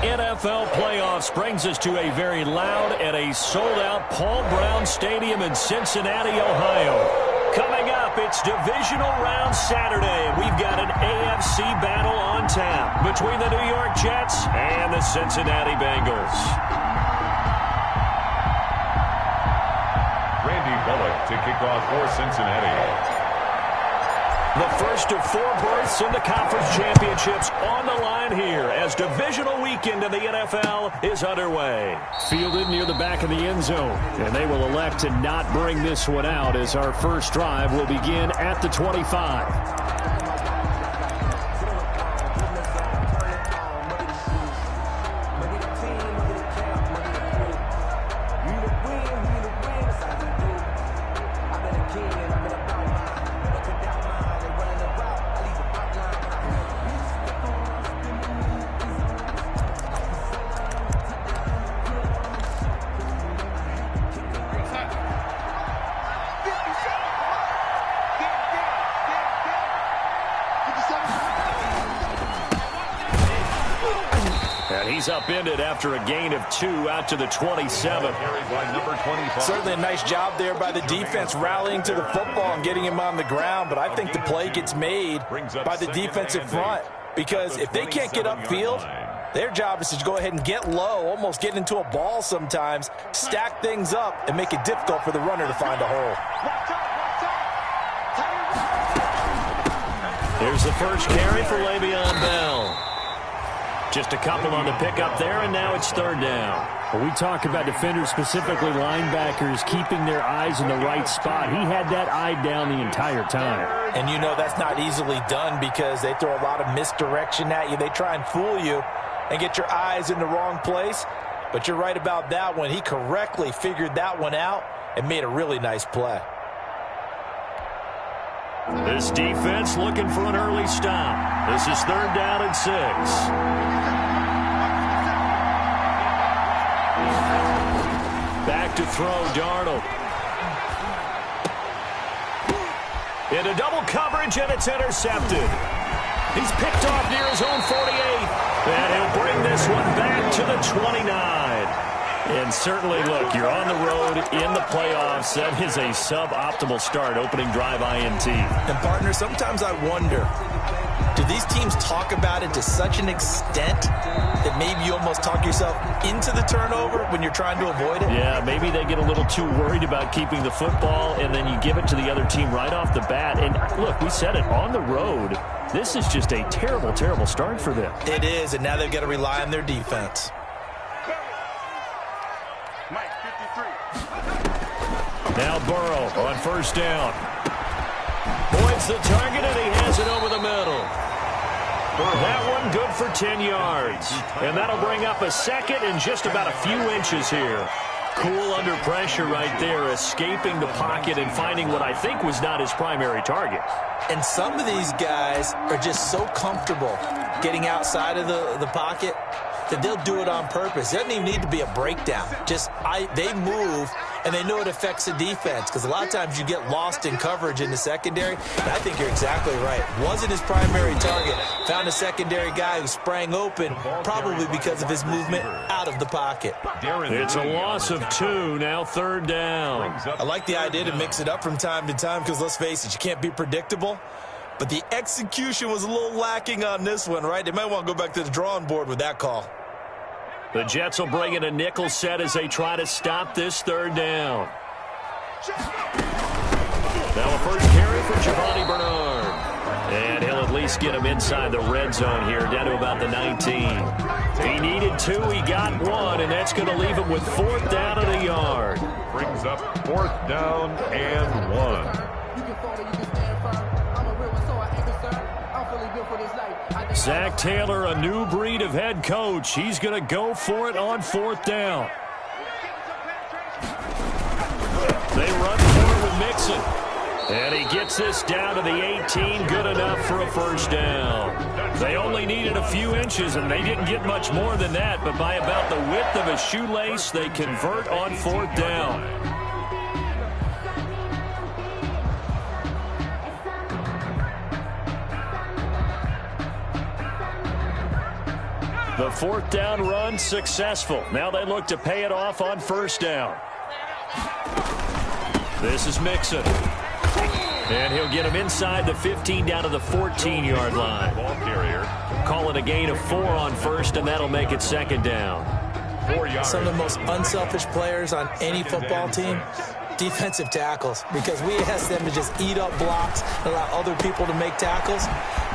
NFL playoffs brings us to a very loud and a sold-out Paul Brown Stadium in Cincinnati, Ohio. Coming up, it's Divisional Round Saturday, and we've got an AFC battle on tap between the New York Jets and the Cincinnati Bengals. Randy Bullock to kick off for Cincinnati. The first of 4 berths in the conference championships on the line here as divisional weekend in the NFL is underway. Fielded near the back of the end zone, and they will elect to not bring this one out as our first drive will begin at the 25. He's upended after a gain of 2 out to the 27. Certainly a nice job there by the defense rallying to the football and getting him on the ground, but I think the play gets made by the defensive front because if they can't get upfield, their job is to go ahead and get low, almost get into a ball sometimes, stack things up, and make it difficult for the runner to find a hole. Here's the first carry for Le'Veon Bell. Just a couple on the pickup there, and now it's third down. When we talk about defenders, specifically linebackers, keeping their eyes in the right spot, he had that eye down the entire time. And you know that's not easily done because they throw a lot of misdirection at you. They try and fool you and get your eyes in the wrong place. But you're right about that one. He correctly figured that one out and made a really nice play. This defense looking for an early stop. This is third down and 6. Back to throw, Darnold. Into double coverage, and it's intercepted. He's picked off near his own 48. And he'll bring this one back to the 29. And certainly, look, you're on the road in the playoffs. That is a suboptimal start, opening drive INT. And, partner, sometimes I wonder, do these teams talk about it to such an extent that maybe you almost talk yourself into the turnover when you're trying to avoid it? Yeah, maybe they get a little too worried about keeping the football, and then you give it to the other team right off the bat. And, look, we said it, on the road, this is just a terrible, terrible start for them. It is, and now they've got to rely on their defense. Now Burrow on first down. Points the target, and he has it over the middle. That one good for 10 yards. And that'll bring up a second and just about a few inches here. Cool under pressure right there, escaping the pocket and finding what I think was not his primary target. And some of these guys are just so comfortable getting outside of the pocket that they'll do it on purpose. It doesn't even need to be a breakdown. They move, and they know it affects the defense because a lot of times you get lost in coverage in the secondary. And I think you're exactly right. Wasn't his primary target. Found a secondary guy who sprang open, probably because of his movement out of the pocket. It's a loss of 2, now third down. I like the idea to mix it up from time to time because, let's face it, you can't be predictable. But the execution was a little lacking on this one, right? They might want to go back to the drawing board with that call. The Jets will bring in a nickel set as they try to stop this third down. Now a first carry for Giovanni Bernard. And he'll at least get him inside the red zone here, down to about the 19. He needed 2, he got 1, and that's going to leave him with 4th down and a yard. Brings up 4th down and 1. Zach Taylor, a new breed of head coach. He's going to go for it on 4th down. They run for it with Mixon. And he gets this down to the 18, good enough for a first down. They only needed a few inches, and they didn't get much more than that, but by about the width of a shoelace, they convert on 4th down. The fourth down run successful. Now they look to pay it off on first down. This is Mixon. And he'll get him inside the 15 down to the 14-yard line. Ball carrier. Call it a gain of 4 on first, and that'll make it second down. 4 yards. Some of the most unselfish players on any football team, defensive tackles, because we ask them to just eat up blocks and allow other people to make tackles.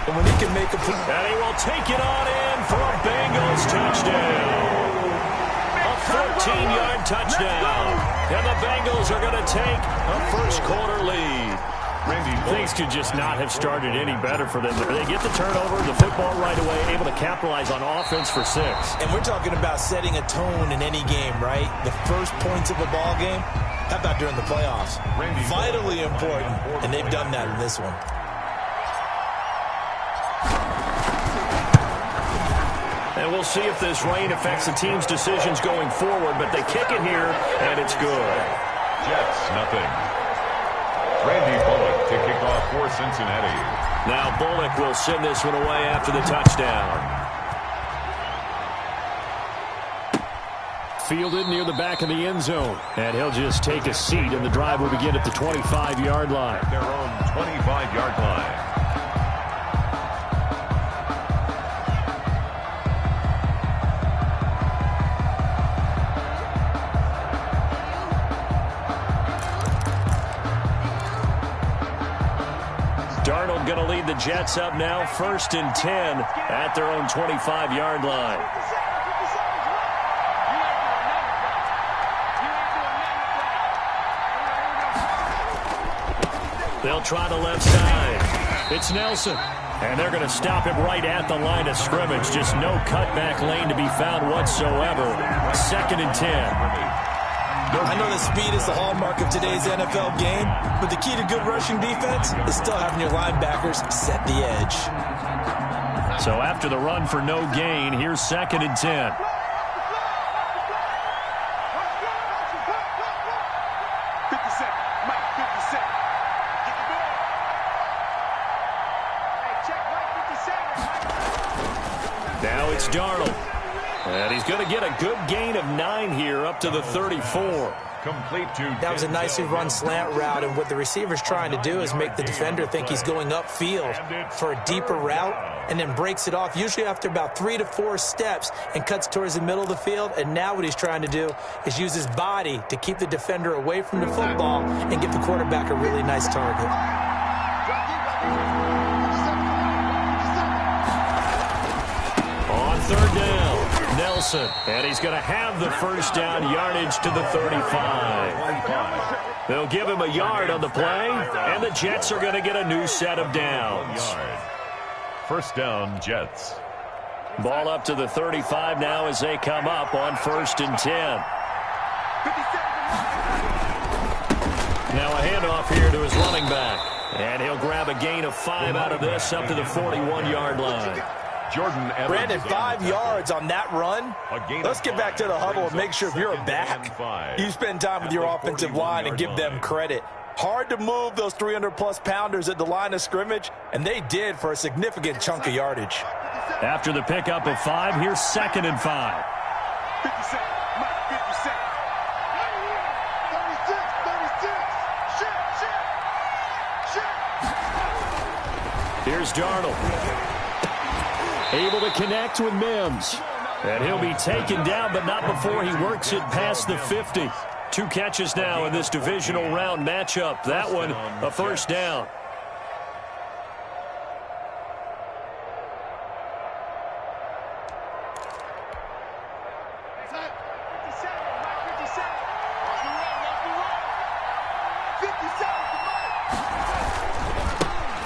And when he can make a play. And he will take it on in for a Bengals touchdown. A 14-yard touchdown. And the Bengals are going to take a first-quarter lead. Things could just not have started any better for them. They get the turnover, the football right away, able to capitalize on offense for 6. And we're talking about setting a tone in any game, right? The first points of a ball game, how about during the playoffs? Vitally important, and they've done that in this one. And we'll see if this rain affects the team's decisions going forward, but they kick it here, and it's good. Jets, nothing. Randy Bullock to kick off for Cincinnati. Now Bullock will send this one away after the touchdown. Fielded near the back of the end zone. And he'll just take a seat, and the drive will begin at the 25-yard line. Their own 25-yard line. Darnold going to lead the Jets up now, 1st and 10 at their own 25-yard line. They'll try the left side. It's Nelson. And they're going to stop him right at the line of scrimmage. Just no cutback lane to be found whatsoever. 2nd and 10. I know that speed is the hallmark of today's NFL game, but the key to good rushing defense is still having your linebackers set the edge. So after the run for no gain, here's 2nd and 10. Now it's Darnold. And he's going to get a good gain of 9 here up to the 34. Complete to That was a nicely run slant route, and what the receiver's trying to do is make the defender think he's going upfield for a deeper route and then breaks it off, usually after about 3 to 4 steps, and cuts towards the middle of the field. And now what he's trying to do is use his body to keep the defender away from the football and give the quarterback a really nice target. On 3rd down. Nelson, and he's going to have the first down, yardage to the 35. They'll give him a yard on the play, and the Jets are going to get a new set of downs. First down, Jets. Ball up to the 35 now as they come up on 1st and 10. Now a handoff here to his running back, and he'll grab a gain of 5 out of this up to the 41-yard line. Jordan Evans. Brandon, 5 yards on that run. Let's get back to the huddle and make sure if you're a back, you spend time with your offensive line and give them credit. Hard to move those 300-plus pounders at the line of scrimmage, and they did for a significant chunk of yardage. After the pickup of 5, here's 2nd and 5. 57, Mike, 57. Here's Darnold. Able to connect with Mims. And he'll be taken down, but not before he works it past the 50. 2 catches now in this divisional round matchup. That one, a first down.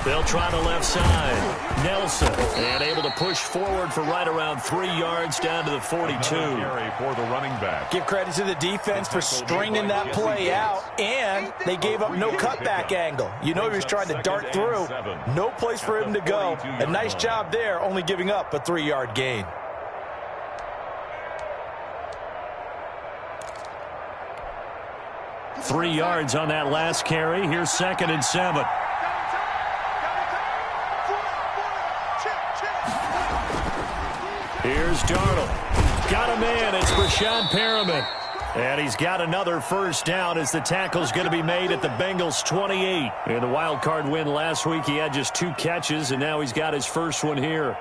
They'll try the left side. Nelson, and able to push forward for right around 3 yards down to the 42. For the running back. Give credit to the defense for stringing that play out, and they gave up no cutback angle. You know he was trying to dart through. No place for him to go. A nice job there, only giving up a 3-yard gain. Three yards on that last carry. Here's 2nd and 7. Here's Darnold. Got a man. It's Brashad Perriman. And he's got another first down as the tackle's going to be made at the Bengals' 28. In the wild card win last week, he had just 2 catches, and now he's got his first one here.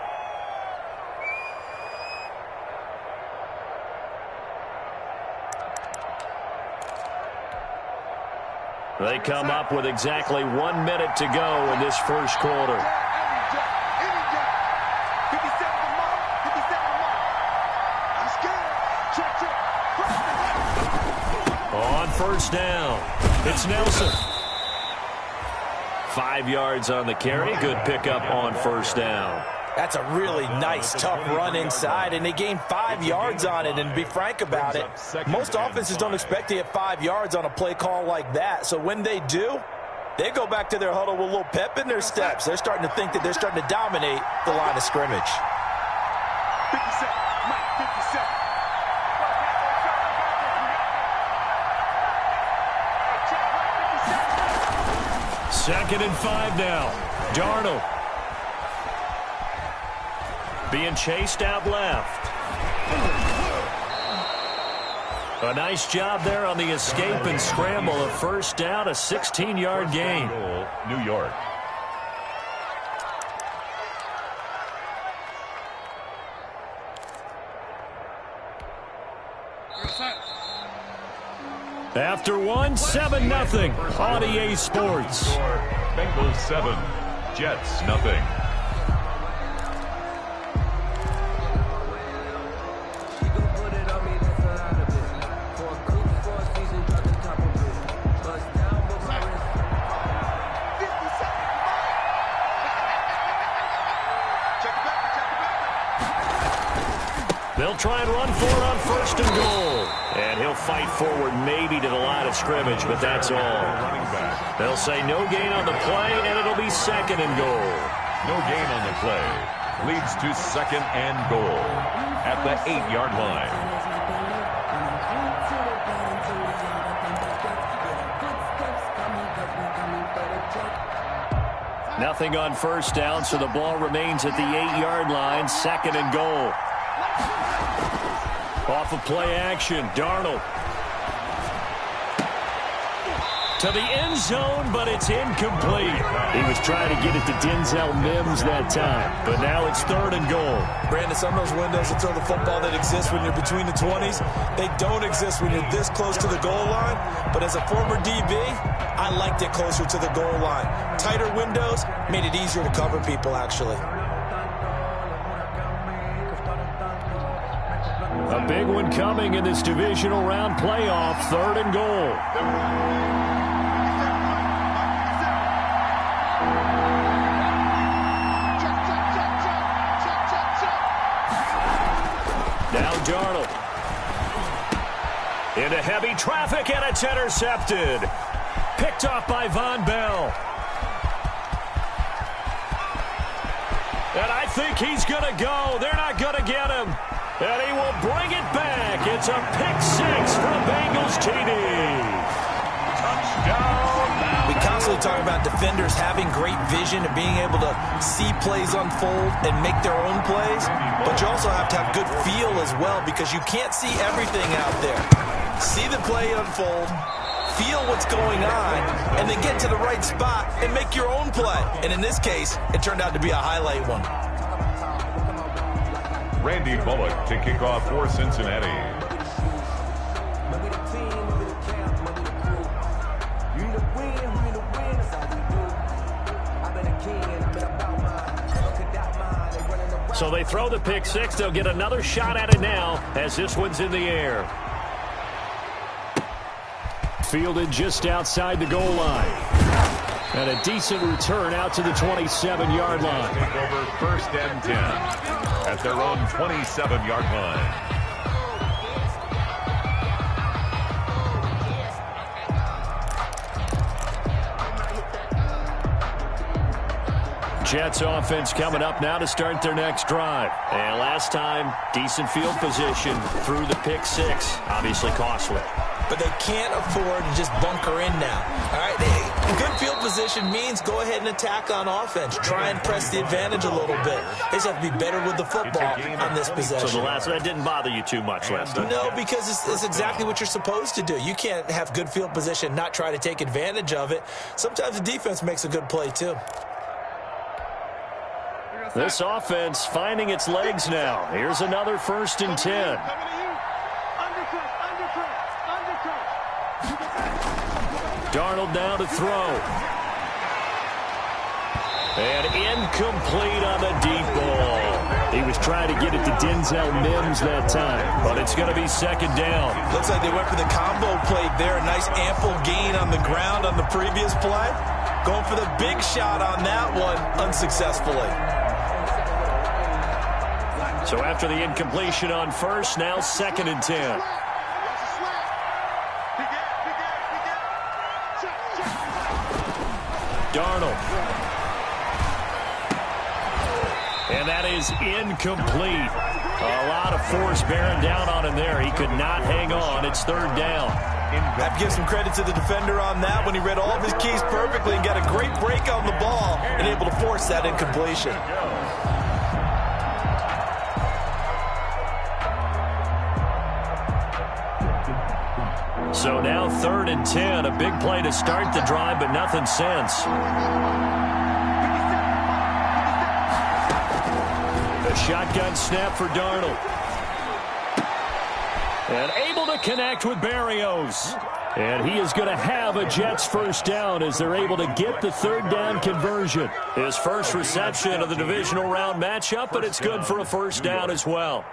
They come up with exactly 1 minute to go in this first quarter. On first down, it's Nelson. 5 yards on the carry. Good pickup on first down. That's a really nice, tough run inside, and they gained 5 yards on it. And to be frank about it, most offenses don't expect to get 5 yards on a play call like that. So when they do, they go back to their huddle with a little pep in their steps. They're starting to think that they're starting to dominate the line of scrimmage. 57, Mike, 57. Second and 5 now. Darnold. Being chased out left. A nice job there on the escape and scramble. A first down, a 16-yard gain. Goal, New York. After one, 7-0 on EA Sports. Bengals 7, Jets nothing. They'll try and run for it on first and goal. And he'll fight forward maybe to the line of scrimmage, but that's all. They'll say no gain on the play, and it'll be second and goal. No gain on the play. Leads to second and goal at the 8-yard line. Nothing on first down, so the ball remains at the 8-yard line, second and goal. Off of play action, Darnold. To the end zone, but it's incomplete. He was trying to get it to Denzel Mims that time, but now it's third and goal. Brandon, some of those windows to throw the football that exist when you're between the 20s, they don't exist when you're this close to the goal line. But as a former DB, I liked it closer to the goal line. Tighter windows made it easier to cover people, actually. A big one coming in this divisional round playoff, third and goal. Now Darnold. Into heavy traffic, and it's intercepted. Picked off by Von Bell. And I think he's going to go. They're not going to get him. And he will bring it back. It's a pick-6 from Bengals TD. Touchdown. We constantly talk about defenders having great vision and being able to see plays unfold and make their own plays. But you also have to have good feel as well, because you can't see everything out there. See the play unfold, feel what's going on, and then get to the right spot and make your own play. And in this case, it turned out to be a highlight one. Randy Bullock to kick off for Cincinnati. So they throw the pick-6. They'll get another shot at it now as this one's in the air. Fielded just outside the goal line. And a decent return out to the 27-yard line. Take over first and 10 at their own 27-yard line. Jets offense coming up now to start their next drive. And last time, decent field position through the pick-6. Obviously costly. But they can't afford to just bunker in now. All right, And good field position means go ahead and attack on offense. Try and press the advantage a little bit. They just have to be better with the football on this possession. So that didn't bother you too much last time? No, because it's exactly what you're supposed to do. You can't have good field position, not try to take advantage of it. Sometimes the defense makes a good play, too. This offense finding its legs now. Here's another 1st and 10. Darnold down to throw. And incomplete on the deep ball. He was trying to get it to Denzel Mims that time, but it's going to be 2nd down. Looks like they went for the combo play there. A nice ample gain on the ground on the previous play. Going for the big shot on that one unsuccessfully. So after the incompletion on 1st, now 2nd and 10. Darnold. And that is incomplete. A lot of force bearing down on him there. He could not hang on. It's 3rd down. I have to give some credit to the defender on that when he read all of his keys perfectly and got a great break on the ball and able to force that incompletion. So now 3rd and 10. A big play to start the drive, but nothing since. A shotgun snap for Darnold. And able to connect with Berrios. And he is going to have a Jets 1st down as they're able to get the 3rd down conversion. His first reception of the divisional round matchup, but it's good for a 1st down as well.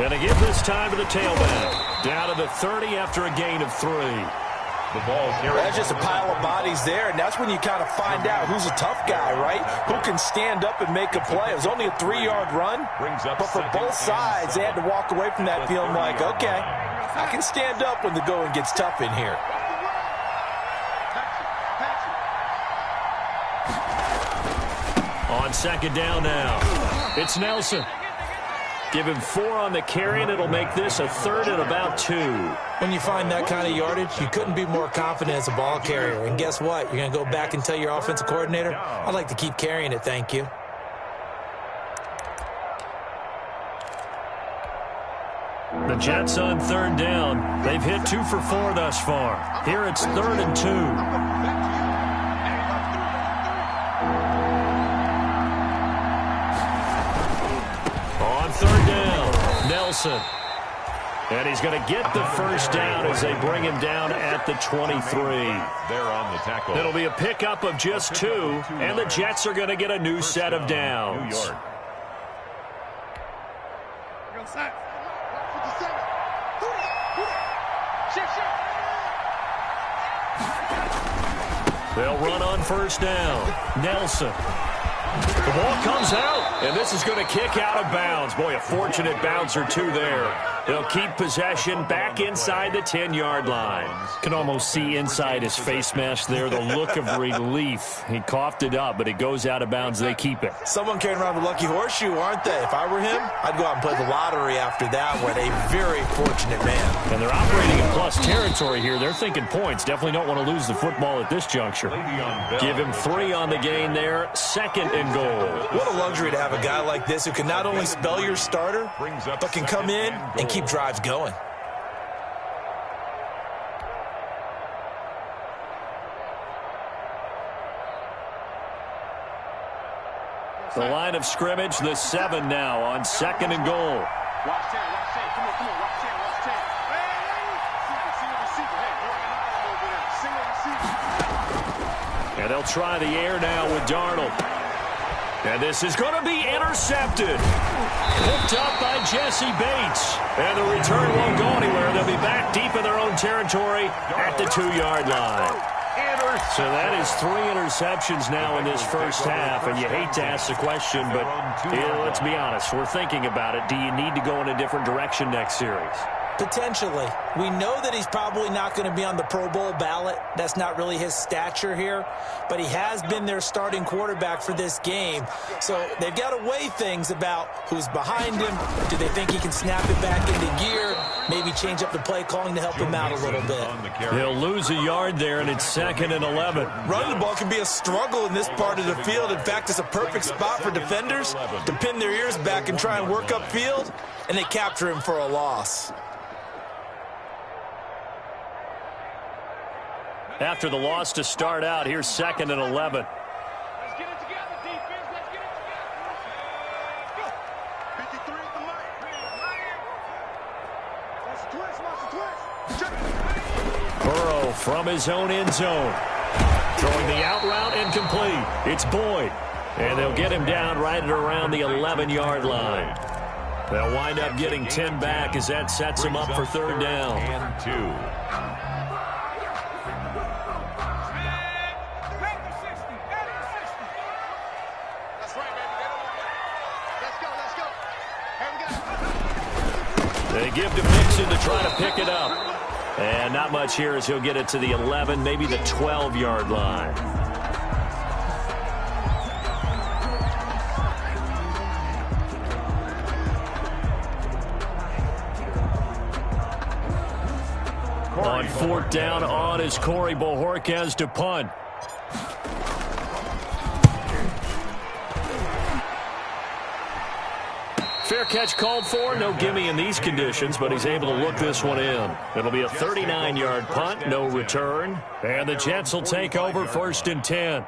And to give this time to the tailback. Down to the 30 after a gain of 3. The ball carried. That's just a pile of bodies there, and that's when you kind of find out who's a tough guy, right? Who can stand up and make a play. It was only a 3-yard run, but for both sides, they had to walk away from that feeling like, okay, I can stand up when the going gets tough in here. On 2nd down now, it's Nelson. Give him 4 on the carry, and it'll make this a 3rd and about 2. When you find that kind of yardage, you couldn't be more confident as a ball carrier. And guess what? You're going to go back and tell your offensive coordinator, I'd like to keep carrying it, thank you. The Jets on 3rd down. They've hit 2 for 4 thus far. Here it's 3rd and 2. On 3rd down, Nelson. And he's going to get the 1st down as they bring him down at the 23. There on the tackle. It'll be a pickup of just 2, and the Jets are going to get a new set of downs. New York. They'll run on 1st down. Nelson. The ball comes out, and this is going to kick out of bounds. Boy, a fortunate bounce or 2 there. They'll keep possession back inside the 10-yard line. Can almost see inside his face mask there the look of relief. He coughed it up, but it goes out of bounds. They keep it. Someone carrying around the lucky horseshoe, aren't they? If I were him, I'd go out and play the lottery after that one. A very fortunate man. And they're operating in plus territory here. They're thinking points. Definitely don't want to lose the football at this juncture. Give him 3 on the gain there. 2nd and goal. What a luxury to have a guy like this who can not only spell your starter, but can come in and keep drives going. The line of scrimmage, the 7 now on 2nd and goal. Watch 10, watch 10. Come on, come on, watch 10, watch 10. Single receiver. Hey, bring an eye over there. Single receiver. And they'll try the air now with Darnold. And this is going to be intercepted. Picked up by Jesse Bates. And the return won't go anywhere. They'll be back deep in their own territory at the 2-yard line. So that is 3 interceptions now in this first half. And you hate to ask the question, but let's be honest. We're thinking about it. Do you need to go in a different direction next series? Potentially. We know that he's probably not going to be on the Pro Bowl ballot. That's not really his stature here. But he has been their starting quarterback for this game. So they've got to weigh things about who's behind him. Do they think he can snap it back into gear? Maybe change up the play calling to help him out a little bit. He'll lose a yard there, and it's 2nd and 11. Running the ball can be a struggle in this part of the field. In fact, it's a perfect spot for defenders to pin their ears back and try and work upfield, and they capture him for a loss. After the loss to start out, here's 2nd and 11. Let's get it together, defense. Let's get it together. Let's go. 53 at the line. Watch the twist. Watch the twist. Burrow from his own end zone. Throwing the out route incomplete. It's Boyd. And they'll get him down right at around the 11-yard line. They'll wind up getting 10 back as that sets him up for 3rd down. And 2. They give to Mixon to try to pick it up. And not much here as he'll get it to the 11, maybe the 12-yard line. On 4th down on is Corey Bojorquez to punt. Fair catch called for. No gimme in these conditions, but he's able to look this one in. It'll be a 39-yard punt, no return. And the Jets will take over 1st and 10.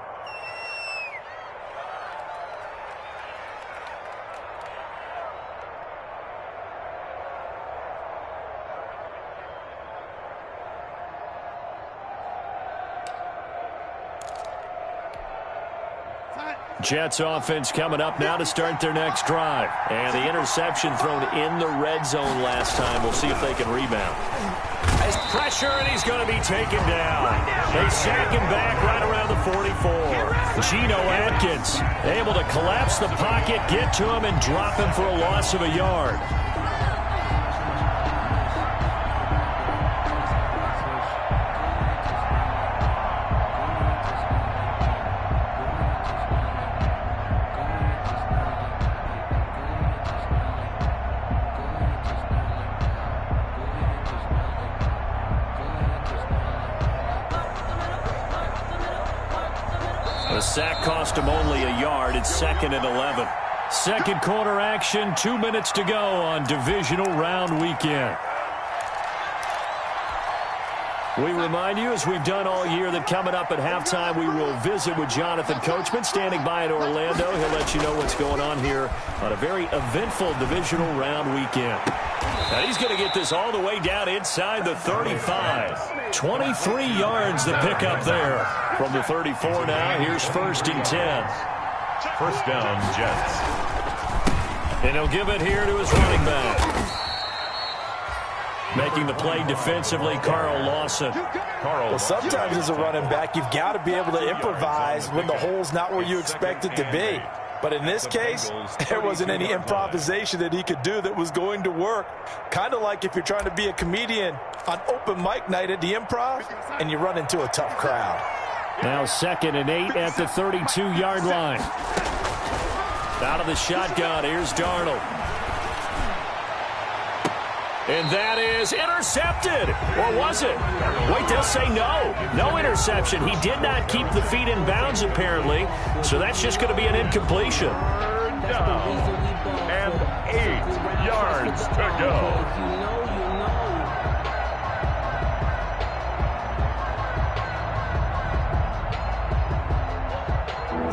Jets offense coming up now to start their next drive. And the interception thrown in the red zone last time. We'll see if they can rebound. Nice pressure, and he's going to be taken down. They sack him back right around the 44. Geno Atkins able to collapse the pocket, get to him, and drop him for a loss of a yard. The sack cost him only a yard. It's 2nd and 11. Second quarter action, 2 minutes to go on divisional round weekend. We remind you, as we've done all year, that coming up at halftime, we will visit with Jonathan Coachman, standing by in Orlando. He'll let you know what's going on here on a very eventful divisional round weekend. Now he's going to get this all the way down inside the 35. 23 yards to pick up there. From the 34 now, here's 1st and 10. 1st down, Jets. And he'll give it here to his running back. Making the play defensively, Carl Lawson. Well, sometimes as a running back, you've got to be able to improvise when the hole's not where you expect it to be. But in this case, there wasn't any improvisation that he could do that was going to work. Kind of like if you're trying to be a comedian on open mic night at the Improv and you run into a tough crowd. Now 2nd and 8 at the 32-yard line. Out of the shotgun, here's Darnold. And that is intercepted. Or was it? Wait, they'll say no. No interception. He did not keep the feet in bounds, apparently. So that's just going to be an incompletion. Down. And 8 yards to go.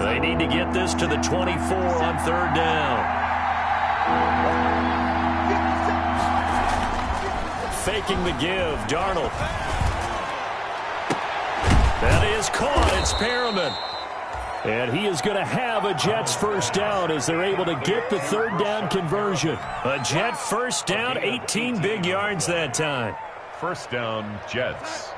They need to get this to the 24 on 3rd down. Faking the give, Darnold. That is caught. It's Perriman. And he is going to have a Jets 1st down as they're able to get the 3rd down conversion. A Jet 1st down, 18 big yards that time. 1st down, Jets.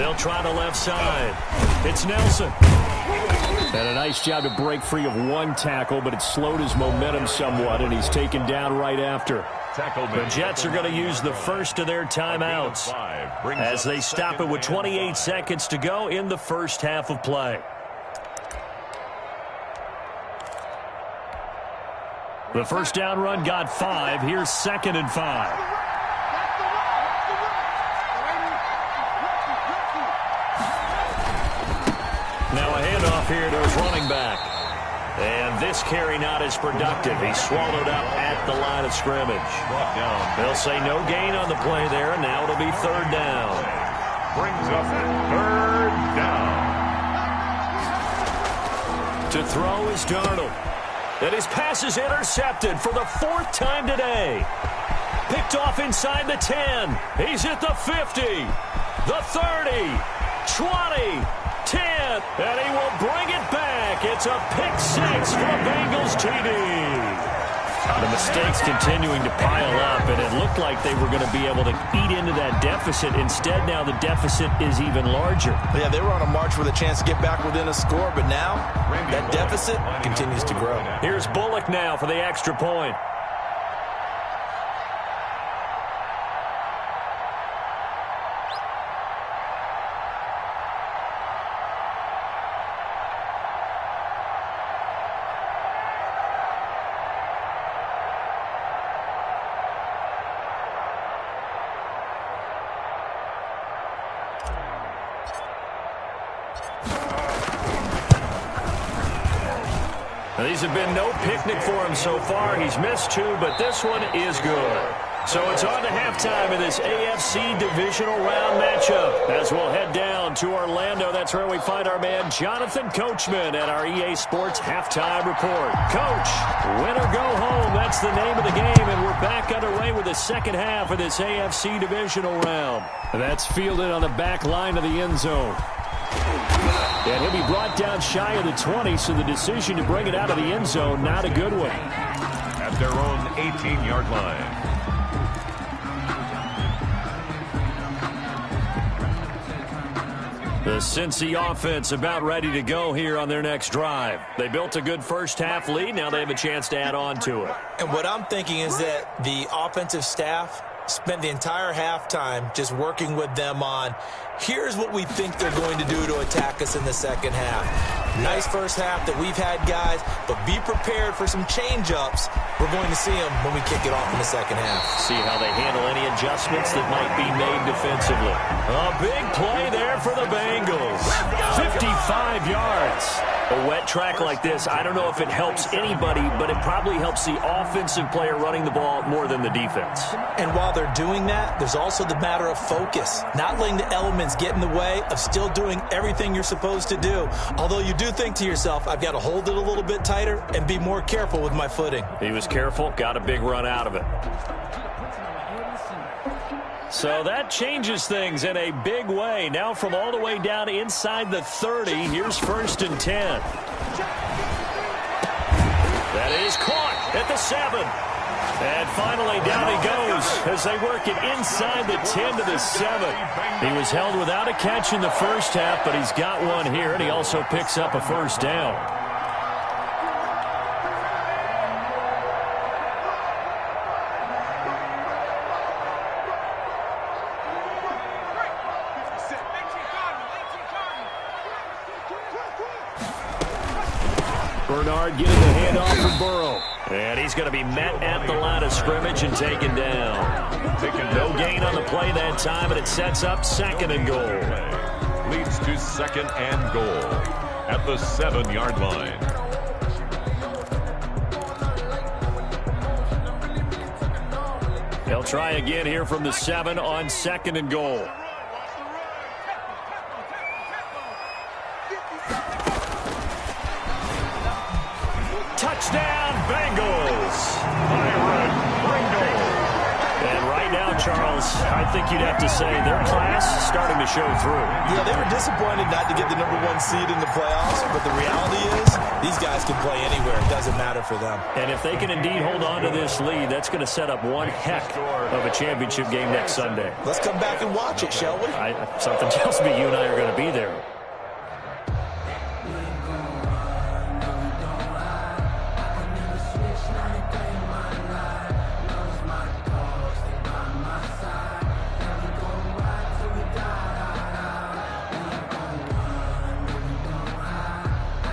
They'll try the left side. It's Nelson. And a nice job to break free of one tackle, but it slowed his momentum somewhat, and he's taken down right after. The Jets are going to use the first of their timeouts as they stop it with 28 seconds to go in the first half of play. The first down run got 5. Here's 2nd and 5. Now a handoff here to his running back. And this carry not as productive. He's swallowed up at the line of scrimmage. They'll say no gain on the play there. Now it'll be 3rd down. Brings up 3rd down. To throw is Darnold. And his pass is intercepted for the 4th time today. Picked off inside the 10. He's at the 50. The 30. 20. 10. And he will bring it back. It's a pick 6 for Bengals TD. The mistakes continuing to pile up, and it looked like they were going to be able to eat into that deficit. Instead, now the deficit is even larger. Yeah, they were on a march with a chance to get back within a score, but now that deficit continues to grow. Here's Bullock now for the extra point. These have been no picnic for him so far. He's missed 2, but this one is good. So it's on to halftime in this AFC divisional round matchup. As we'll head down to Orlando, that's where we find our man Jonathan Coachman at our EA Sports Halftime Report. Coach, win or go home, that's the name of the game, and we're back underway with the second half of this AFC divisional round. That's fielded on the back line of the end zone. And he'll be brought down shy of the 20, so the decision to bring it out of the end zone, not a good one. At their own 18-yard line. The Cincy offense about ready to go here on their next drive. They built a good first-half lead. Now they have a chance to add on to it. And what I'm thinking is that the offensive staff spent the entire halftime just working with them on, here's what we think they're going to do to attack us in the second half. Nice first half that we've had, guys, but be prepared for some change-ups. We're going to see them when we kick it off in the second half. See how they handle any adjustments that might be made defensively. A big play there for the Bengals. 55 yards. A wet track like this, I don't know if it helps anybody, but it probably helps the offensive player running the ball more than the defense. And while they're doing that, there's also the matter of focus. Not letting the elements get in the way of still doing everything you're supposed to do. Although you do think to yourself, I've got to hold it a little bit tighter and be more careful with my footing. He was careful, got a big run out of it. So that changes things in a big way. Now from all the way down inside the 30, here's 1st and 10. That is caught at the 7. And finally down he goes as they work it inside the 10 to the 7. He was held without a catch in the first half, but he's got one here, and he also picks up a first down. Bernard getting the handoff from Burrow. And he's going to be met at the line of scrimmage and taken down. No gain on the play that time, and it sets up 2nd and goal. Leads to 2nd and goal at the 7-yard line. They'll try again here from the 7 on 2nd and goal. Touchdown, Bengals! Byron Pringle. And right now, Charles, I think you'd have to say their class is starting to show through. Yeah, they were disappointed not to get the #1 seed in the playoffs, but the reality is these guys can play anywhere. It doesn't matter for them. And if they can indeed hold on to this lead, that's going to set up one heck of a championship game next Sunday. Let's come back and watch it, shall we? Something tells me you and I are going to be there.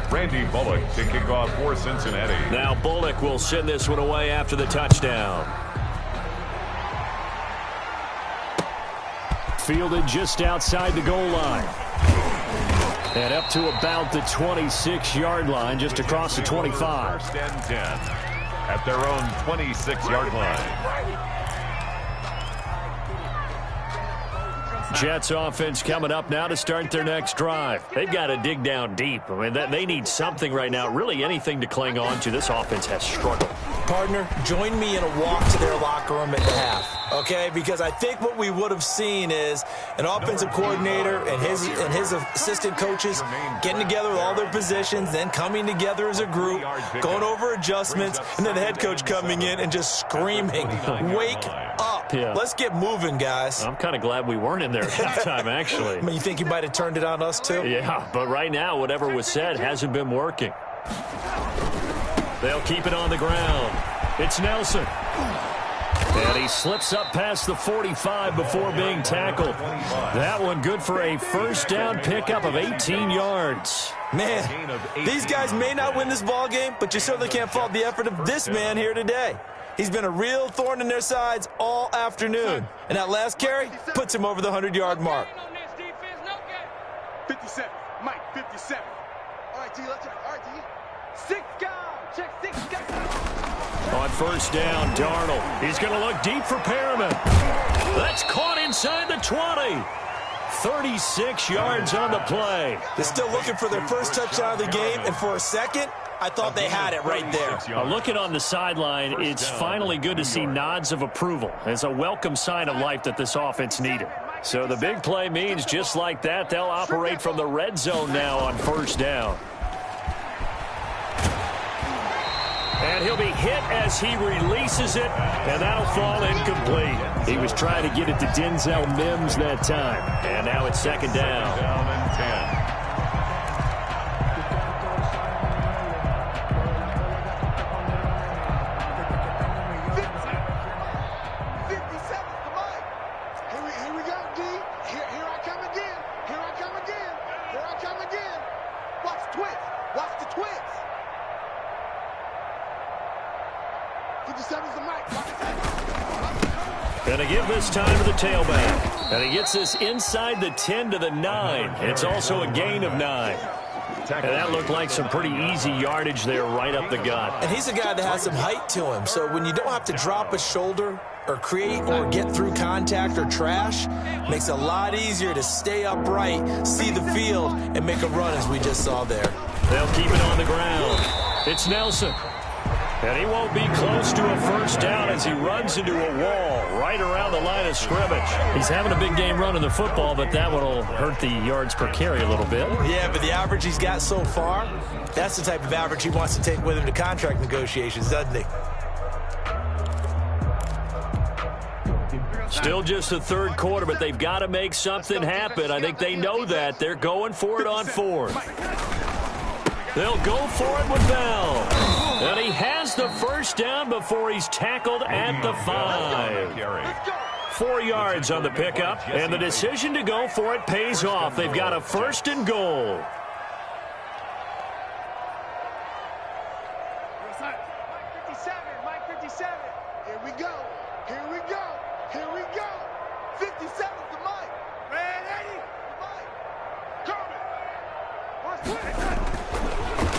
Randy Bullock to kick off for Cincinnati. Now Bullock will send this one away after the touchdown. Fielded just outside the goal line. And up to about the 26-yard line, just across the 25. First and 10 at their own 26-yard line. Jets offense coming up now to start their next drive. They've got to dig down deep. I mean, they need something right now, really anything to cling on to. This offense has struggled. Partner, join me in a walk to their locker room at the half, okay? Because I think what we would have seen is an offensive coordinator and his assistant coaches getting together with all their positions, then coming together as a group, going over adjustments, and then the head coach coming in and just screaming, "Wake up. Yeah. Let's get moving, guys." I'm kind of glad we weren't in there at halftime, actually. I mean, you think you might have turned it on us, too? Yeah, but right now, whatever was said hasn't been working. They'll keep it on the ground. It's Nelson. And he slips up past the 45 before being tackled. That one good for a first down pickup of 18 yards. Man, these guys may not win this ball game, but you certainly can't fault the effort of this man here today. He's been a real thorn in their sides all afternoon. And that last carry puts him over the 100-yard mark. 57. Mike, 57. All right, T, let's check. All right, T. 6 guys. Check 6 guys. On first down, Darnold. He's going to look deep for Perriman. That's caught inside the 20. 36 yards on the play. They're still looking for their first touchdown of the game, and for a second, I thought they had it right there. Looking on the sideline, it's finally good to see nods of approval. It's a welcome sign of life that this offense needed. So the big play means just like that, they'll operate from the red zone now on first down. And he'll be hit as he releases it, and that'll fall incomplete. He was trying to get it to Denzel Mims that time. And now it's second down. Down and 10. And to give this time to the tailback. And he gets this inside the 10 to the 9. It's also a gain of 9. And that looked like some pretty easy yardage there right up the gut. And he's a guy that has some height to him. So when you don't have to drop a shoulder or create or get through contact or trash, makes it a lot easier to stay upright, see the field, and make a run as we just saw there. They'll keep it on the ground. It's Nelson. And he won't be close to a first down as he runs into a wall right around the line of scrimmage. He's having a big game running the football, but that one will hurt the yards per carry a little bit. Yeah, but the average he's got so far, that's the type of average he wants to take with him to contract negotiations, doesn't he? Still just the third quarter, but they've got to make something happen. I think they know that. They're going for it on fourth. They'll go for it with Bell. And he has the first down before he's tackled at the 5. 4 yards on the pickup, and the decision to go for it pays off. They've got a first and goal. Mike 57. Here we go. Here we go. Here we go. 57 to Mike. Ready? Mike. Coming.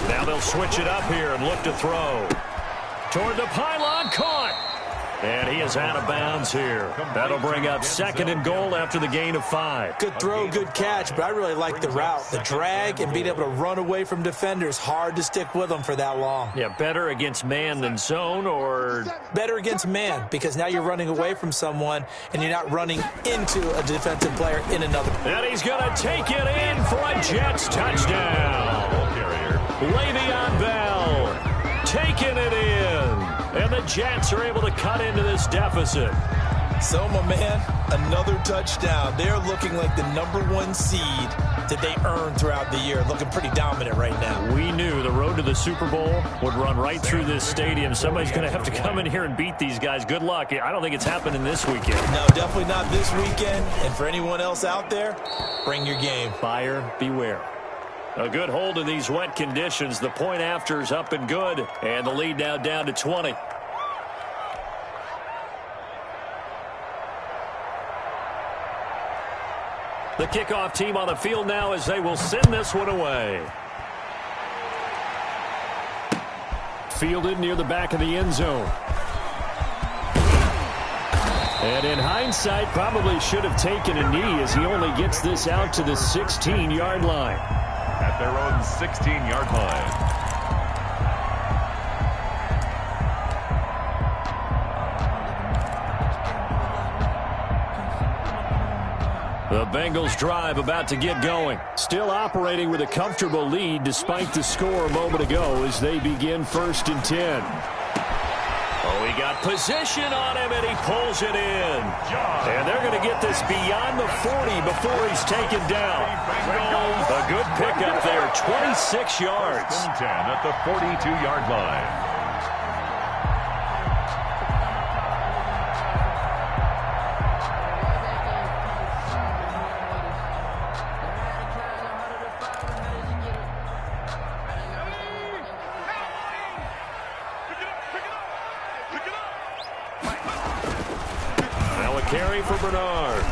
Now they'll switch it up here and look to throw. Toward the pylon, caught. And he is out of bounds here. That'll bring up 2nd and goal after the gain of 5. Good throw, good catch, but I really like the route. The drag and being able to run away from defenders, hard to stick with them for that long. Yeah, better against man than zone, or? Better against man, because now you're running away from someone and you're not running into a defensive player in another. And he's going to take it in for a Jets touchdown. Le'Veon Bell taking it in. And the Jets are able to cut into this deficit. So, my man, another touchdown. They're looking like the #1 seed that they earned throughout the year. Looking pretty dominant right now. We knew the road to the Super Bowl would run right through this stadium. Somebody's going to have to come in here and beat these guys. Good luck. I don't think it's happening this weekend. No, definitely not this weekend. And for anyone else out there, bring your game. Buyer beware. A good hold in these wet conditions. The point after is up and good. And the lead now down to 20. The kickoff team on the field now as they will send this one away. Fielded near the back of the end zone. And in hindsight, probably should have taken a knee as he only gets this out to the 16-yard line. At their own 16-yard line. The Bengals drive about to get going. Still operating with a comfortable lead despite the score a moment ago as they begin 1st and 10. Oh, he got position on him, and he pulls it in. And they're going to get this beyond the 40 before he's taken down. A good pickup there, 26 yards. 10 at the 42-yard line. Carry for Bernard.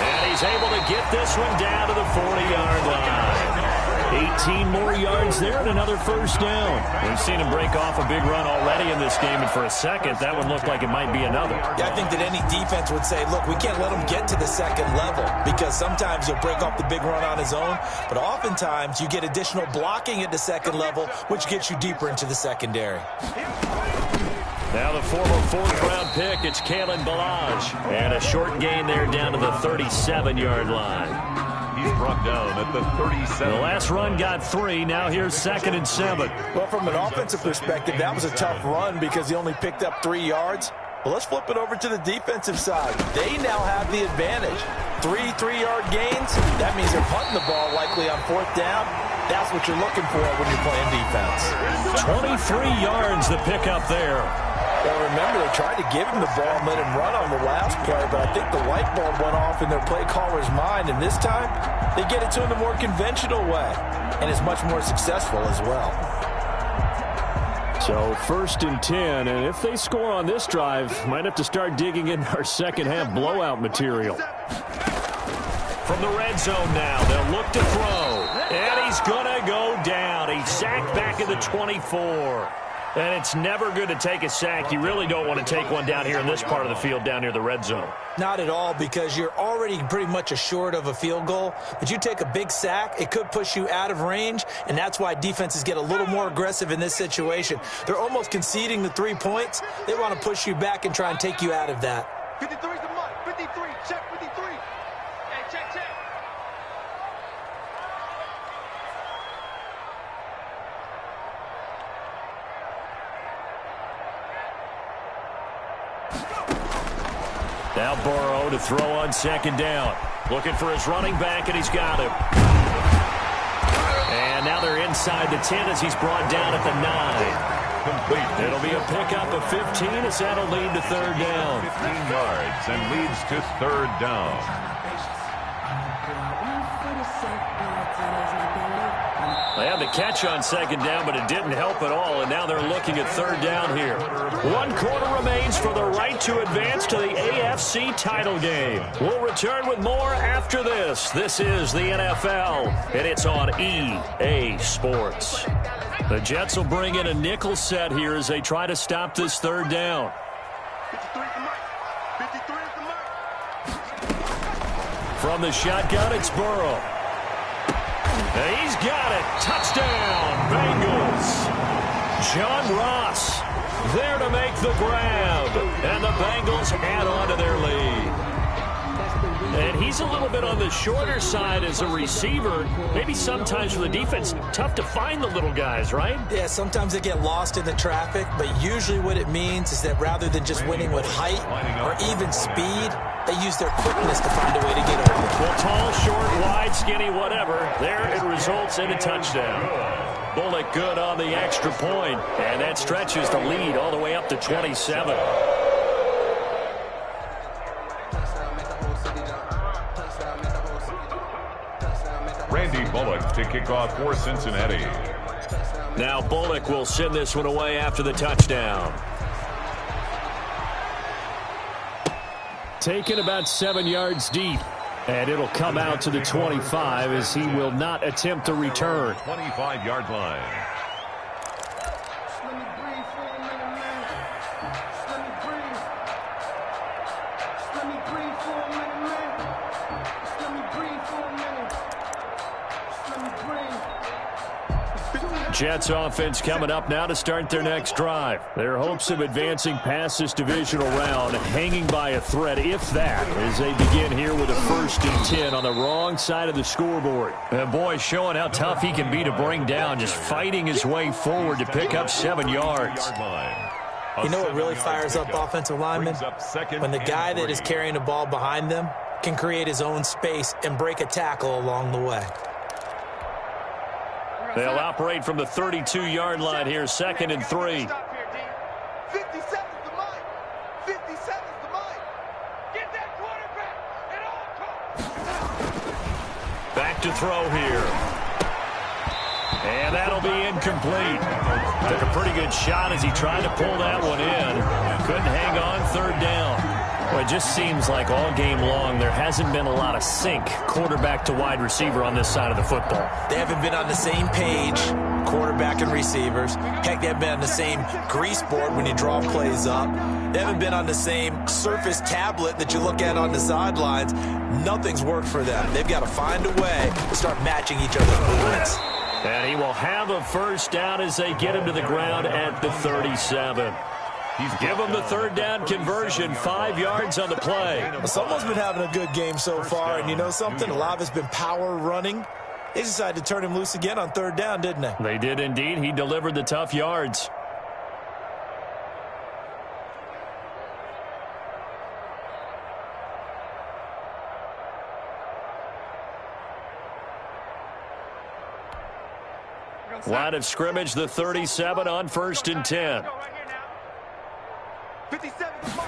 And he's able to get this one down to the 40-yard line. 18 more yards there and another 1st down. We've seen him break off a big run already in this game, and for a second, that one looked like it might be another. Yeah, I think that any defense would say, look, we can't let him get to the 2nd level, because sometimes he'll break off the big run on his own, but oftentimes you get additional blocking at the 2nd level, which gets you deeper into the secondary. Now the former 4th-round pick, it's Kalen Ballage. And a short gain there down to the 37-yard line. He's brought down at the 37. The last run got 3. Now here's 2nd and 7. Well, from an offensive perspective, that was a tough run because he only picked up 3 yards. Well, let's flip it over to the defensive side. They now have the advantage. 3 3-yard gains. That means they're punting the ball likely on 4th down. That's what you're looking for when you're playing defense. 23 yards the pickup there. Well, remember, they tried to give him the ball and let him run on the last play, but I think the light bulb went off in their play caller's mind, and this time they get it to him the more conventional way, and is much more successful as well. So 1st and 10, and if they score on this drive, might have to start digging in our second-half blowout material. From the red zone now, they'll look to throw, and he's going to go down. He's sacked back at the 24. And it's never good to take a sack. You really don't want to take one down here in this part of the field down near the red zone. Not at all, because you're already pretty much assured of a field goal. But you take a big sack, it could push you out of range, and that's why defenses get a little more aggressive in this situation. They're almost conceding the 3 points. They want to push you back and try and take you out of that. 53's the mark. 53. Check 53. Hey, check. Now Burrow to throw on 2nd down. Looking for his running back, and he's got him. And now they're inside the 10 as he's brought down at the 9. It'll be a pickup of 15 as that'll lead to 3rd down. 15 yards and leads to 3rd down. They had the catch on second down, but it didn't help at all, and now they're looking at third down here. 1 quarter remains for the right to advance to the AFC title game. We'll return with more after this. This is the NFL, and it's on EA Sports. The Jets will bring in a nickel set here as they try to stop this third down. 53 is the mic. 53 is the mic. From the shotgun, it's Burrow. He's got it. Touchdown, Bengals. John Ross there to make the grab. And the Bengals add on to their lead. And he's a little bit on the shorter side as a receiver. Maybe sometimes for the defense, tough to find the little guys, right? Yeah, sometimes they get lost in the traffic, but usually what it means is that rather than just winning with height or even speed, they use their quickness to find a way to get over. Well, tall, short, wide, skinny, whatever. There it results in a touchdown. Bullock good on the extra point, and that stretches the lead all the way up to 27. Randy Bullock to kick off for Cincinnati. Now Bullock will send this one away after the touchdown. Taken about 7 yards deep. And it'll come out to the 25 as he will not attempt a return. 25-yard line. Let me breathe for a minute, man. Let me breathe. Let me breathe for a minute, man. Let me breathe for a minute. Let me breathe. Jets offense coming up now to start their next drive. Their hopes of advancing past this divisional round hanging by a thread, if that, as they begin here with a 1st and 10 on the wrong side of the scoreboard. And boy, showing how tough he can be to bring down, just fighting his way forward to pick up 7 yards. You know what really fires up offensive linemen? When the guy that is carrying the ball behind them can create his own space and break a tackle along the way. They'll operate from the 32-yard line here, 2nd and 3. 57's the mic. 57's the mic. Get that quarterback at all costs. Back to throw here. And that'll be incomplete. Took a pretty good shot as he tried to pull that one in. Couldn't hang on, 3rd down. Well, it just seems like all game long there hasn't been a lot of sync quarterback to wide receiver on this side of the football. They haven't been on the same page, quarterback and receivers. Heck, they haven't been on the same grease board when you draw plays up. They haven't been on the same Surface tablet that you look at on the sidelines. Nothing's worked for them. They've got to find a way to start matching each other's movements. And he will have a 1st down as they get him to the ground at the 37. Give him the 3rd down conversion, 5 yards on the play. Well, someone's been having a good game so far, and you know something? A lot of it's been power running. They decided to turn him loose again on 3rd down, didn't they? They did indeed. He delivered the tough yards. Line of scrimmage, the 37 on 1st and 10. 57 is my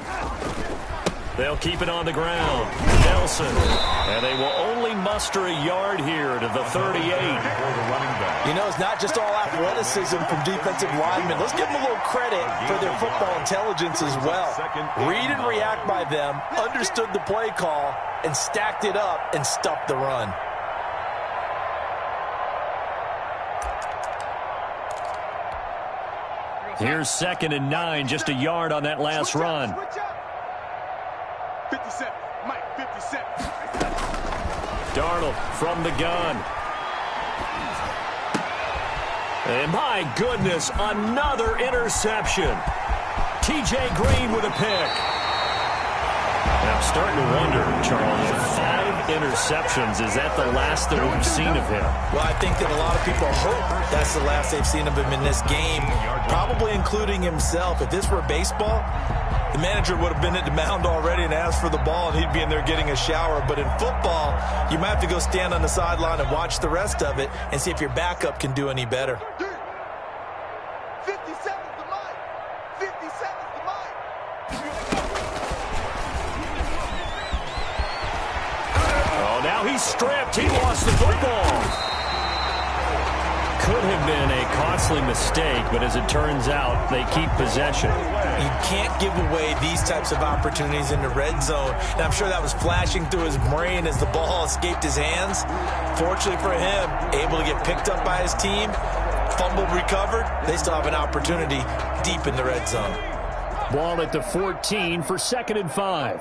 They'll keep it on the ground. Nelson. And they will only muster a yard here to the 38. You know, it's not just all athleticism from defensive linemen. Let's give them a little credit for their football intelligence as well. Read and react by them, understood the play call, and stacked it up and stuffed the run. Here's 2nd and 9, just a yard on that last run. 57, Mike, 57. Darnold from the gun. And my goodness, another interception. T.J. Green with a pick. And I'm starting to wonder, Charles, 5 interceptions, is that the last that we've seen of him? Well, I think that a lot of people hope that's the last they've seen of him in this game, probably including himself. If this were baseball, the manager would have been at the mound already and asked for the ball, and he'd be in there getting a shower. But in football, you might have to go stand on the sideline and watch the rest of it and see if your backup can do any better. 57's the mic. 57's the mic. Oh, now he's stripped. He lost the football. could have been a costly mistake, but as it turns out, they keep possession. You can't give away these types of opportunities in the red zone. And I'm sure that was flashing through his brain as the ball escaped his hands. Fortunately for him, able to get picked up by his team, fumbled, recovered. They still have an opportunity deep in the red zone. Ball at the 14 for 2nd and 5.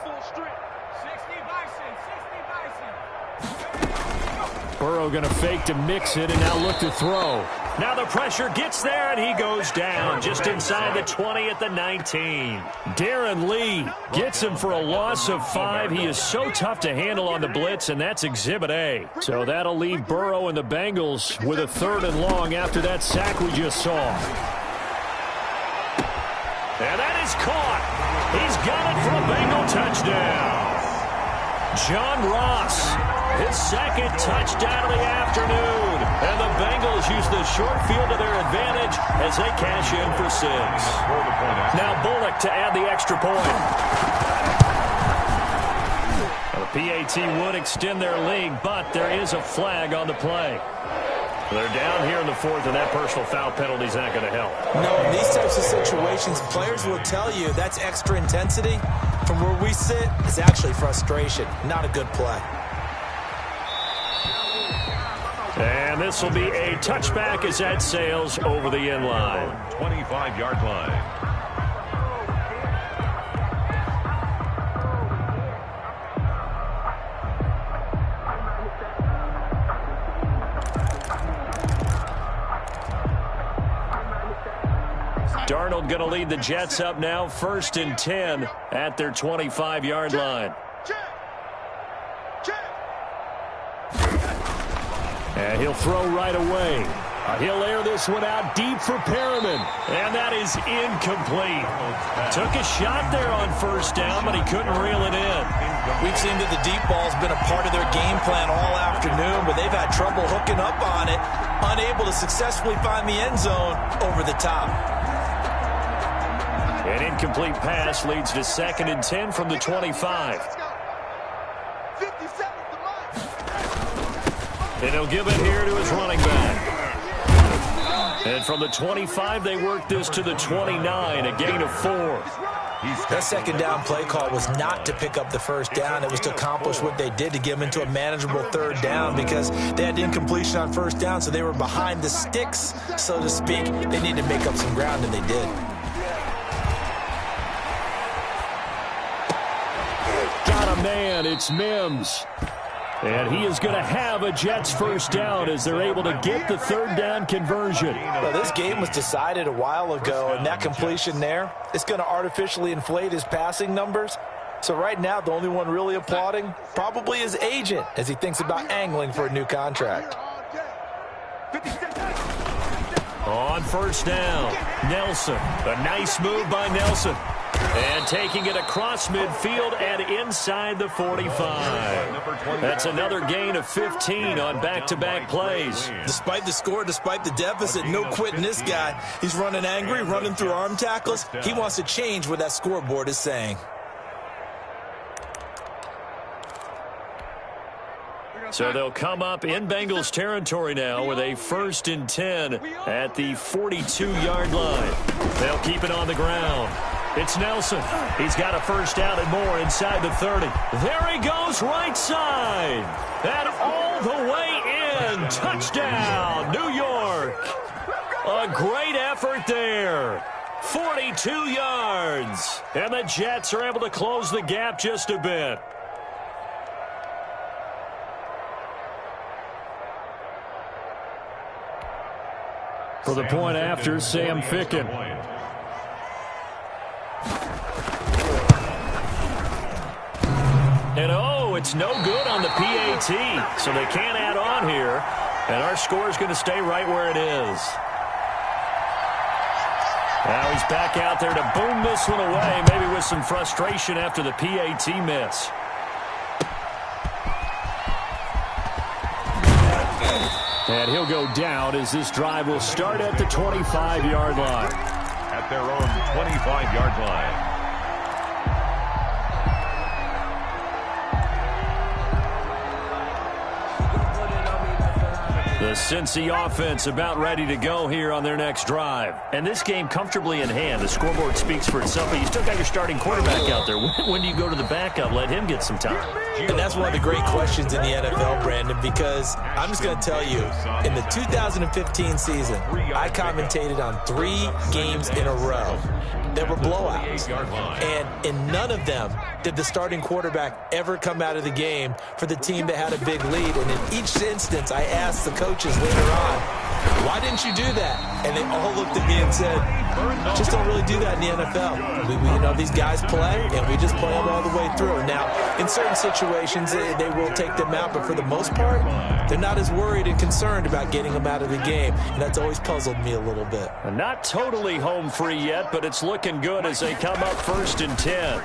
Burrow going to fake to mix it and now look to throw. Now the pressure gets there, and he goes down just inside the 20 at the 19. Darren Lee gets him for a loss of 5. He is so tough to handle on the blitz, and that's Exhibit A. So that'll leave Burrow and the Bengals with a 3rd and long after that sack we just saw. And that is caught. He's got it for a Bengal touchdown. John Ross, his 2nd touchdown of the afternoon. And the Bengals use the short field to their advantage as they cash in for 6. Now Bullock to add the extra point. The PAT would extend their lead, but there is a flag on the play. They're down here in the 4th, and that personal foul penalty is not going to help. No, in these types of situations, players will tell you that's extra intensity. From where we sit, it's actually frustration. Not a good play. And this will be a touchback as that sails over the end line. 25-yard line. Darnold going to lead the Jets up now, 1st and 10 at their 25-yard line. And he'll throw right away. He'll air this one out deep for Perriman. And that is incomplete. Took a shot there on 1st down, but he couldn't reel it in. We've seen that the deep ball's been a part of their game plan all afternoon, but they've had trouble hooking up on it, unable to successfully find the end zone over the top. An incomplete pass leads to 2nd and 10 from the 25. And he'll give it here to his running back. And from the 25, they work this to the 29, a gain of 4. That 2nd down play call was not to pick up the 1st down. It was to accomplish what they did to get them into a manageable 3rd down because they had incompletion on 1st down, so they were behind the sticks, so to speak. They needed to make up some ground, and they did. Got a man. It's Mims. And he is going to have a Jets 1st down as they're able to get the 3rd down conversion. Well, this game was decided a while ago, and that completion there is going to artificially inflate his passing numbers. So right now, the only one really applauding probably his agent as he thinks about angling for a new contract. On 1st down, Nelson. A nice move by Nelson. And taking it across midfield and inside the 45. That's another gain of 15 on back-to-back plays. Despite the score, despite the deficit, no quitting this guy. He's running angry, running through arm tackles. He wants to change what that scoreboard is saying. So they'll come up in Bengals territory now with a 1st and 10 at the 42-yard line. They'll keep it on the ground. It's Nelson. He's got a 1st down and more inside the 30. There he goes, right side. And all the way in. Touchdown, New York. A great effort there. 42 yards. And the Jets are able to close the gap just a bit. For the point after, Sam Ficken. And oh, it's no good on the PAT, so they can't add on here. And our score is going to stay right where it is. Now he's back out there to boom this one away, maybe with some frustration after the PAT miss. And he'll go down as this drive will start at the 25-yard line. At their own 25-yard line. The The Cincy offense about ready to go here on their next drive. And this game comfortably in hand. The scoreboard speaks for itself, but you still got your starting quarterback out there. When do you go to the backup? Let him get some time. And that's one of the great questions in the NFL, Brandon, because I'm just going to tell you, in the 2015 season, I commentated on 3 games in a row. There were blowouts. And in none of them did the starting quarterback ever come out of the game for the team that had a big lead. And in each instance, I asked the coaches later on, why didn't you do that? And they all looked at me and said, just don't really do that in the NFL. These guys play, and we just play them all the way through. Now, in certain situations, they will take them out, but for the most part, they're not as worried and concerned about getting them out of the game, and that's always puzzled me a little bit. Not totally home free yet, but it's looking good as they come up 1st and 10.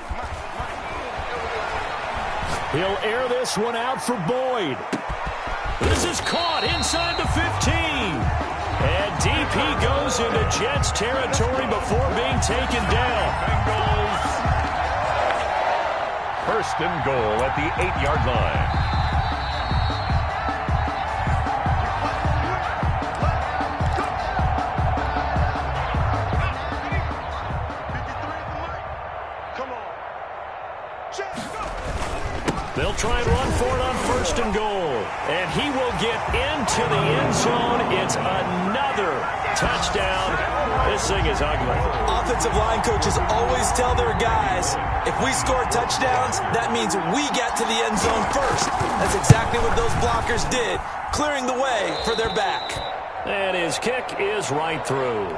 He'll air this one out for Boyd. This is caught inside the 15. And DP goes into Jets territory before being taken down. Bengals. 1st and goal at the 8-yard line. They'll try and run for it on 1st and goal. And he will get into the end zone. It's another touchdown. This thing is ugly. Offensive line coaches always tell their guys, if we score touchdowns, that means we get to the end zone first. That's exactly what those blockers did, clearing the way for their back. And his kick is right through.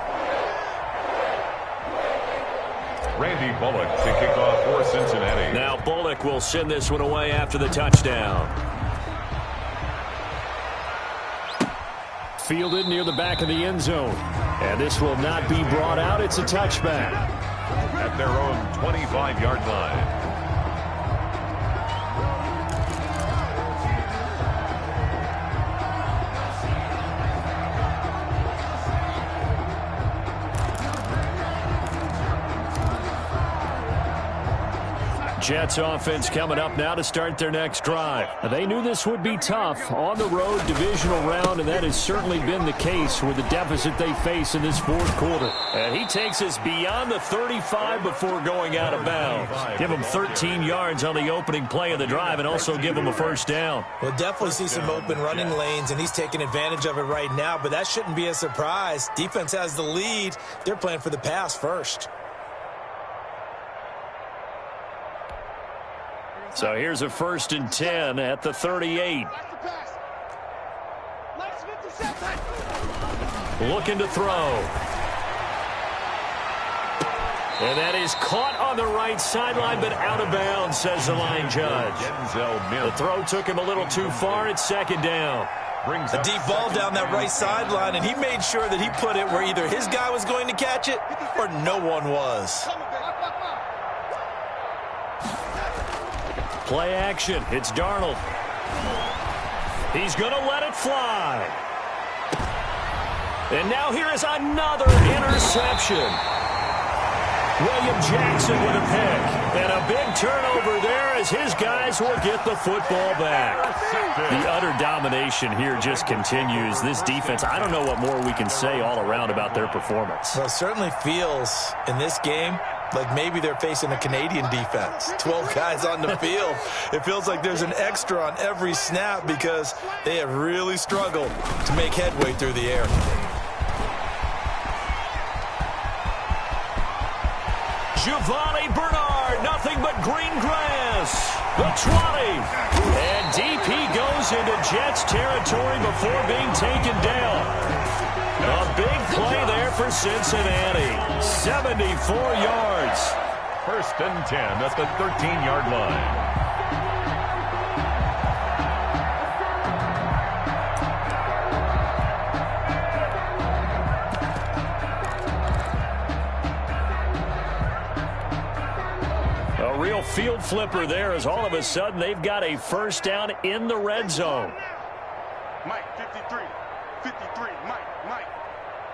Randy Bullock to kick off for Cincinnati. Now Bullock will send this one away after the touchdown. Fielded near the back of the end zone. And this will not be brought out. It's a touchback. At their own 25-yard line. Jets offense coming up now to start their next drive. They knew this would be tough on the road divisional round, and that has certainly been the case with the deficit they face in this 4th quarter. And he takes us beyond the 35 before going out of bounds. Give him 13 yards on the opening play of the drive and also give him a 1st down. We'll definitely see some open running lanes, and he's taking advantage of it right now, but that shouldn't be a surprise. Defense has the lead. They're playing for the pass first. So here's a 1st and 10 at the 38. Looking to throw. And that is caught on the right sideline, but out of bounds, says the line judge. The throw took him a little too far. It's 2nd down. A deep ball down that right sideline, and he made sure that he put it where either his guy was going to catch it or no one was. Play action. It's Darnold. He's going to let it fly. And now here is another interception. William Jackson with a pick. And a big turnover there as his guys will get the football back. The utter domination here just continues. This defense, I don't know what more we can say all around about their performance. Well, it certainly feels in this game like maybe they're facing a Canadian defense. 12 guys on the field. It feels like there's an extra on every snap because they have really struggled to make headway through the air. Giovanni Bernard, nothing but green grass. The 20. And DP goes into Jets territory before being taken down. A big play there for Cincinnati. 74 yards. 1st and 10 at the 13-yard line. A real field flipper there as all of a sudden they've got a 1st down in the red zone. Mike, 53. 53. Mike.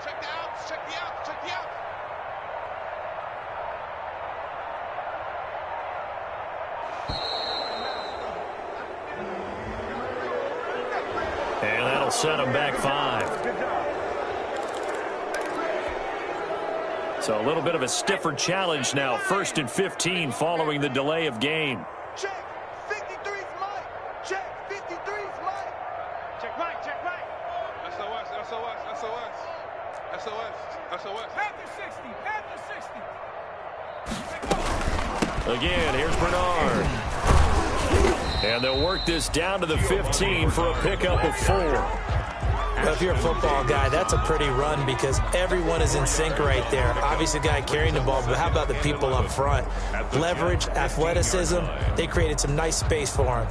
Check the outs. Check the outs. Check the outs. And that'll set them back 5. So a little bit of a stiffer challenge now. 1st and 15 following the delay of game. Check. 53's Mike. Check. 53's Mike. Check Mike. Check Mike. SOS. SOS. SOS. SOS. SOS. After 60. After 60. Again, here's Bernard. And they'll work this down to the 15 for a pickup of 4. Well, if you're a football guy, that's a pretty run because everyone is in sync right there. Obviously, the guy carrying the ball, but how about the people up front? Leverage, athleticism, they created some nice space for him.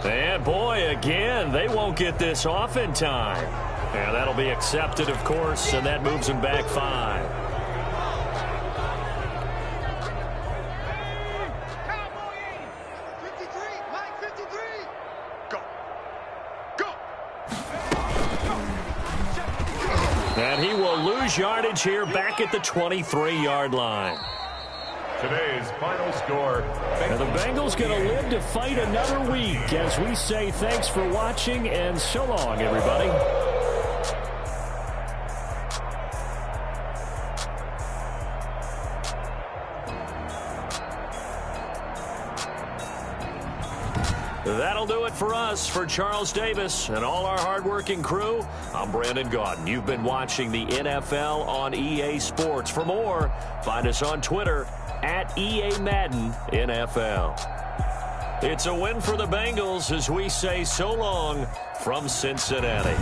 And boy, again, they won't get this off in time. And that'll be accepted, of course, and that moves them back 5. Cowboy 80. 53. Mike 53. Go. Go. And he will lose yardage here back at the 23-yard line. Today's final score. And the Bengals going to live to fight another week as we say thanks for watching and so long, everybody. That'll do it for us. For Charles Davis and all our hardworking crew, I'm Brandon Gaudin. You've been watching the NFL on EA Sports. For more, find us on Twitter at EA Madden NFL. It's a win for the Bengals as we say so long from Cincinnati.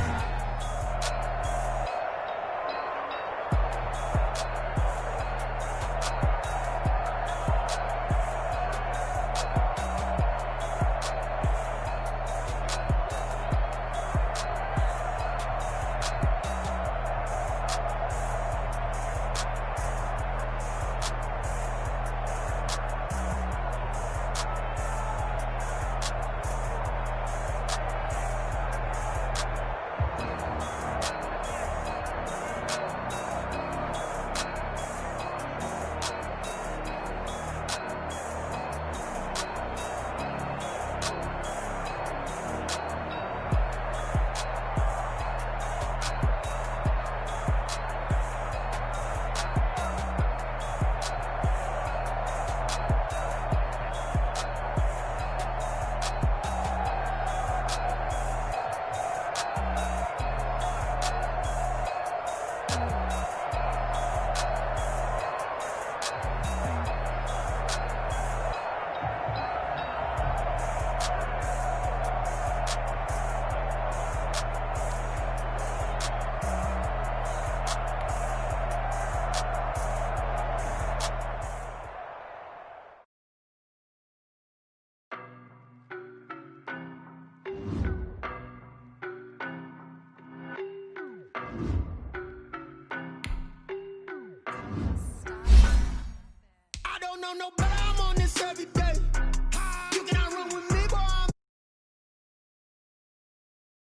No, but I'm on this every